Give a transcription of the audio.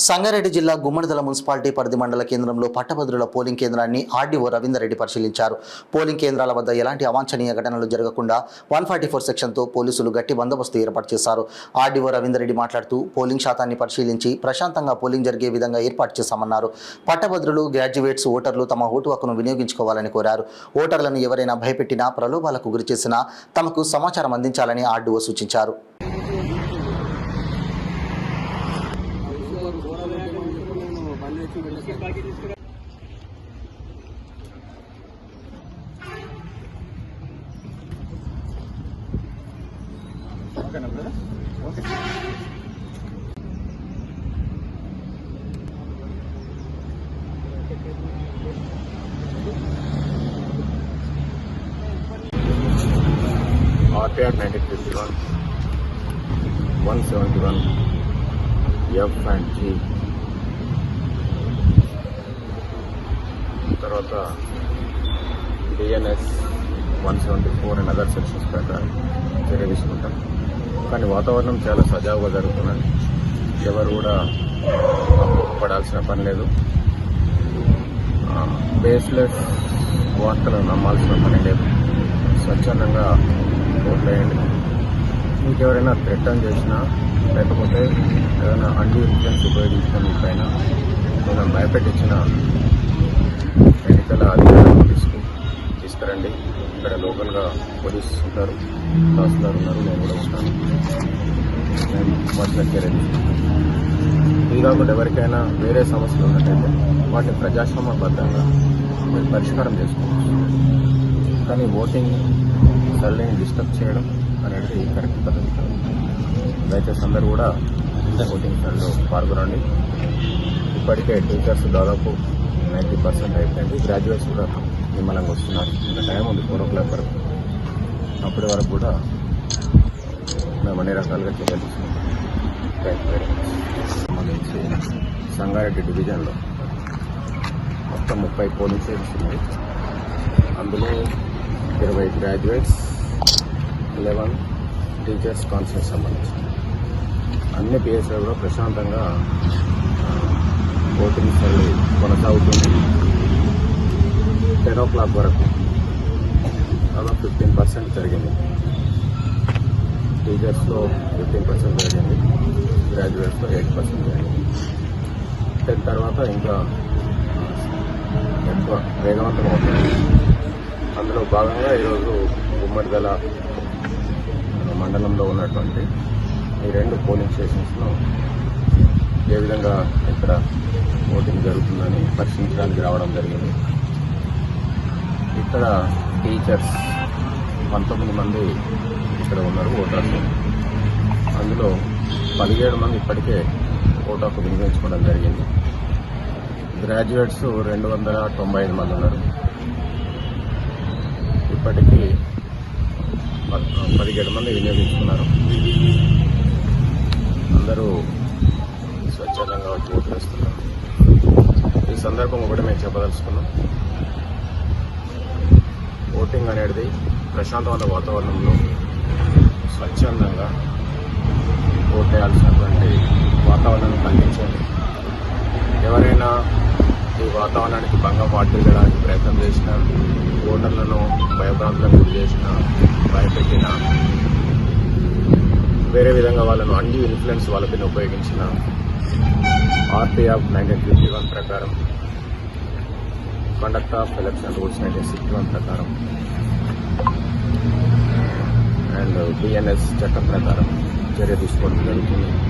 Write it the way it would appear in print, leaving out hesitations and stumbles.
సంగారెడ్డి జిల్లా గుమ్మడిదల మున్సిపాలిటీ పరిధి మండల కేంద్రంలో పట్టభద్రుల పోలింగ్ కేంద్రాన్ని ఆర్డీఓ రవీందర్ రెడ్డి పరిశీలించారు. పోలింగ్ కేంద్రాల వద్ద ఎలాంటి అవాంఛనీయ ఘటనలు జరగకుండా 144 సెక్షన్తో పోలీసులు గట్టి బందోబస్తు ఏర్పాటు చేశారు. ఆర్డీఓ రవీందర్ రెడ్డి మాట్లాడుతూ పోలింగ్ శాతాన్ని పరిశీలించి ప్రశాంతంగా పోలింగ్ జరిగే విధంగా ఏర్పాటు చేశామన్నారు. పట్టభద్రులు, గ్రాడ్యుయేట్స్, ఓటర్లు తమ ఓటు హక్కును వినియోగించుకోవాలని కోరారు. ఓటర్లను ఎవరైనా భయపెట్టినా, ప్రలోభాలకు గురిచేసినా తమకు సమాచారం అందించాలని ఆర్డీఓ సూచించారు. RTR 1951, 171, F and G, తర్వాత DNS 174 అండ్ అదర్ సెక్షన్స్ ప్రకారం చర్య తీసుకుంటాం. కానీ వాతావరణం చాలా సజావుగా జరుగుతున్నది. ఎవరు కూడా పడాల్సిన పని లేదు. బేస్లెస్ వార్తలను నమ్మాల్సిన పని లేదు. స్వచ్ఛందంగా ఓట్లేయండి. ఇంకెవరైనా థ్రెటన్ చేసినా, లేకపోతే ఏదైనా అండీ ఇన్ఫ్లుయెన్స్ ఉపయోగించిన పైన ఏదైనా భయపెట్టించిన ఎన్నికల అధికారులను తీసుకురండి. ఇక్కడ లోకల్గా పోలీస్ ఉంటారు, తహసీల్దార్ ఉన్నారు, నేను కూడా ఉంటాను. మేము వాటిని చర్య తీసుకుంటాం. ఇది కాకుండా ఎవరికైనా వేరే సమస్యలు ఉన్నట్టయితే వాటిని ప్రజాస్వామ్యబద్ధంగా మీరు పరిష్కారం చేసుకోవచ్చు. కానీ ఓటింగ్ సరళిని డిస్టర్బ్ చేయడం అనేది కరెక్ట్ పద్ధతి కాదు. దయచేసి అందరూ కూడా ఓటింగ్ సరళిలో పాల్గొనండి. ఇప్పటికే టీచర్స్ దాదాపు 90% అయిపోయింది. గ్రాడ్యుయేట్స్ కూడా నిమ్మలంగా వస్తున్నారు. ఇంకా టైం ఉంది 4 o'clock వరకు. అప్పటి వరకు కూడా మేము అన్ని రకాలుగా చర్యలు తీసుకుంటాం. Thank you very much. సంబంధించి సంగారెడ్డి డివిజన్లో మొత్తం 30 పోలింగ్ స్టేషన్స్ ఉన్నాయి. అందులో 20 గ్రాడ్యుయేట్స్, 11 టీచర్స్ కాన్ఫరెన్స్ సంబంధించి అన్ని పిఎస్లో కూడా ప్రశాంతంగా ఓటింగ్ సర్వే కొనసాగుతుంది. 10 o'clock వరకు దాదాపు 15% జరిగింది. టీచర్స్లో 15% జరిగింది, గ్రాడ్యుయేట్స్లో 8% జరిగింది. 10 తర్వాత ఇంకా ఎక్కువ వేగవంతం అవుతుంది. అందులో భాగంగా ఈరోజు గుమ్మడిదల మండలంలో ఉన్నటువంటి ఈ 2 పోలింగ్ స్టేషన్స్లో ఏ విధంగా ఇక్కడ ఓటింగ్ జరుగుతుందని పరిశీలించడానికి రావడం జరిగింది. ఇక్కడ టీచర్స్ 19 మంది ఇక్కడ ఉన్నారు ఓటర్స్. అందులో 17 మంది ఇప్పటికే ఓటు హక్కు వినియోగించుకోవడం జరిగింది. గ్రాడ్యుయేట్స్ 295 మంది ఉన్నారు. ఇప్పటికీ 17 మంది వినియోగించుకున్నారు. అందరూ స్వచ్ఛందంగా ఓటు వేస్తున్నారు. ఈ సందర్భం ఒకటి మేము చెప్పదలుచుకున్నాం. ఓటింగ్ అనేది ప్రశాంతమైన వాతావరణంలో స్వచ్ఛందంగా ఓటేయాల్సినటువంటి వాతావరణాన్ని కల్పించండి. ఎవరైనా ఈ వాతావరణానికి భంగం వాటిల్లడానికి ప్రయత్నం చేసిన, ఓటర్లను భయభ్రాంతులకు గురి చేసిన, భయపెట్టిన, వేరే విధంగా వాళ్ళను అండీ ఇన్ఫ్లుయెన్స్ వాళ్ళపైన ఉపయోగించిన RTR 1951 ప్రకారం, కండక్ట్ ఆఫ్ ఎలక్షన్ రూల్స్ 1961 ప్రకారం అండ్ DNS చట్టం ప్రకారం చర్య తీసుకోవడం జరుగుతుంది.